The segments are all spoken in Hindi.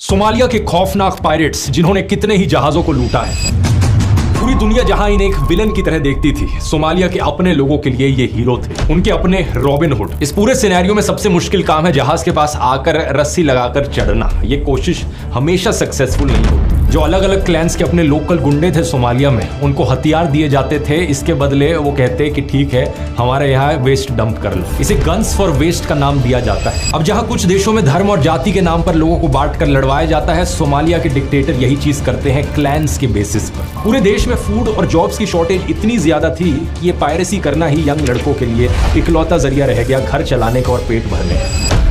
सोमालिया के खौफनाक पायरेट्स जिन्होंने कितने ही जहाजों को लूटा है। पूरी दुनिया जहां इन्हें एक विलन की तरह देखती थी, सोमालिया के अपने लोगों के लिए ये हीरो थे, उनके अपने रॉबिन हुड। इस पूरे सिनेरियो में सबसे मुश्किल काम है जहाज के पास आकर रस्सी लगाकर चढ़ना। ये कोशिश हमेशा सक्सेसफुल नहीं होती। जो अलग अलग क्लैंस के अपने लोकल गुंडे थे सोमालिया में, उनको हथियार दिए जाते थे। इसके बदले वो कहते कि ठीक है, हमारे यहाँ वेस्ट डंप कर लो। इसे गन्स फॉर वेस्ट का नाम दिया जाता है। अब जहाँ कुछ देशों में धर्म और जाति के नाम पर लोगों को बांट कर लड़वाया जाता है, सोमालिया के डिक्टेटर यही चीज करते हैं क्लैंस के बेसिस पर। पूरे देश में फूड और जॉब्स की शॉर्टेज इतनी ज्यादा थी कि ये पायरेसी करना ही यंग लड़कों के लिए इकलौता जरिया रह गया घर चलाने का और पेट भरने का।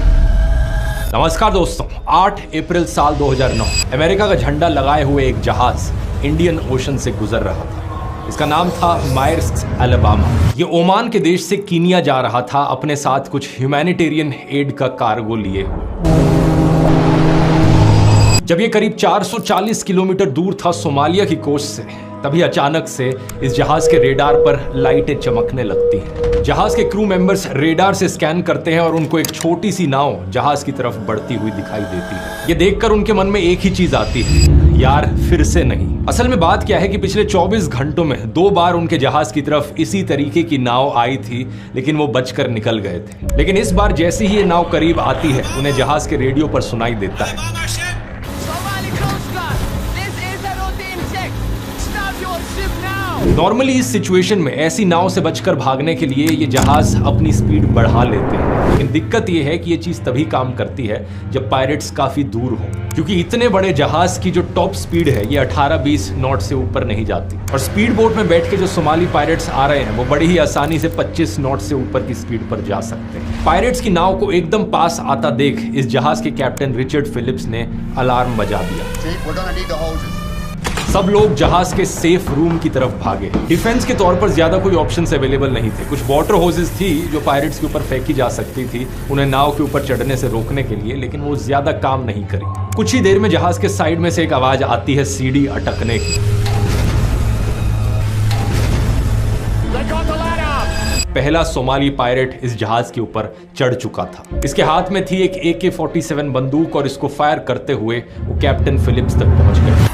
नमस्कार दोस्तों, 8 अप्रैल साल 2009 अमेरिका का झंडा लगाए हुए एक जहाज इंडियन ओशन से गुजर रहा था। इसका नाम था मायर्स अलाबामा। ये ओमान के देश से कीनिया जा रहा था, अपने साथ कुछ ह्यूमैनिटेरियन एड का कार्गो लिए हुए। जब ये करीब 440 किलोमीटर दूर था सोमालिया की कोस्ट से, तभी अचानक से इस जहाज के रेडार पर लाइटें चमकने लगती हैं। जहाज के क्रू मेंबर्स रेडार से स्कैन करते हैं और उनको एक छोटी सी नाव जहाज की तरफ बढ़ती हुई दिखाई देती है। ये देखकर उनके मन में एक ही चीज आती है, यार फिर से नहीं। असल में बात क्या है कि पिछले 24 घंटों में 2 बार उनके जहाज की तरफ इसी तरीके की नाव आई थी, लेकिन वो बचकर निकल गए थे। लेकिन इस बार जैसे ही ये नाव करीब आती है, उन्हें जहाज के रेडियो पर सुनाई देता है, नॉर्मली इस सिचुएशन में ऐसी नाव से बचकर भागने के लिए ये जहाज अपनी स्पीड बढ़ा लेते हैं। लेकिन दिक्कत ये है कि ये चीज तभी काम करती है जब पायरेट्स काफी दूर हो, क्योंकि इतने बड़े जहाज की जो टॉप स्पीड है ये 18-20 नॉट से ऊपर नहीं जाती। और स्पीड बोट में बैठ के जो सोमाली पायरेट्स आ रहे हैं, वो बड़ी ही आसानी से 25 नॉट से ऊपर की स्पीड पर जा सकते हैं। पायरेट्स की नाव को एकदम पास आता देख इस जहाज के कैप्टन रिचर्ड फिलिप्स ने अलार्म बजा दिया। सब लोग जहाज के सेफ रूम की तरफ भागे। डिफेंस के तौर पर ज्यादा कोई ऑप्शंस अवेलेबल नहीं थे। कुछ वाटर होजेस थी जो पायरेट्स के ऊपर फेंकी जा सकती थी उन्हें नाव के ऊपर चढ़ने से रोकने के लिए, लेकिन वो ज्यादा काम नहीं करी। कुछ ही देर में जहाज के साइड में से एक आवाज आती है सीढ़ी अटकने की। पहला सोमाली पायरेट इस जहाज के ऊपर चढ़ चुका था। इसके हाथ में थी एक AK-47 बंदूक और इसको फायर करते हुए वो कैप्टन फिलिप्स तक पहुंच गया।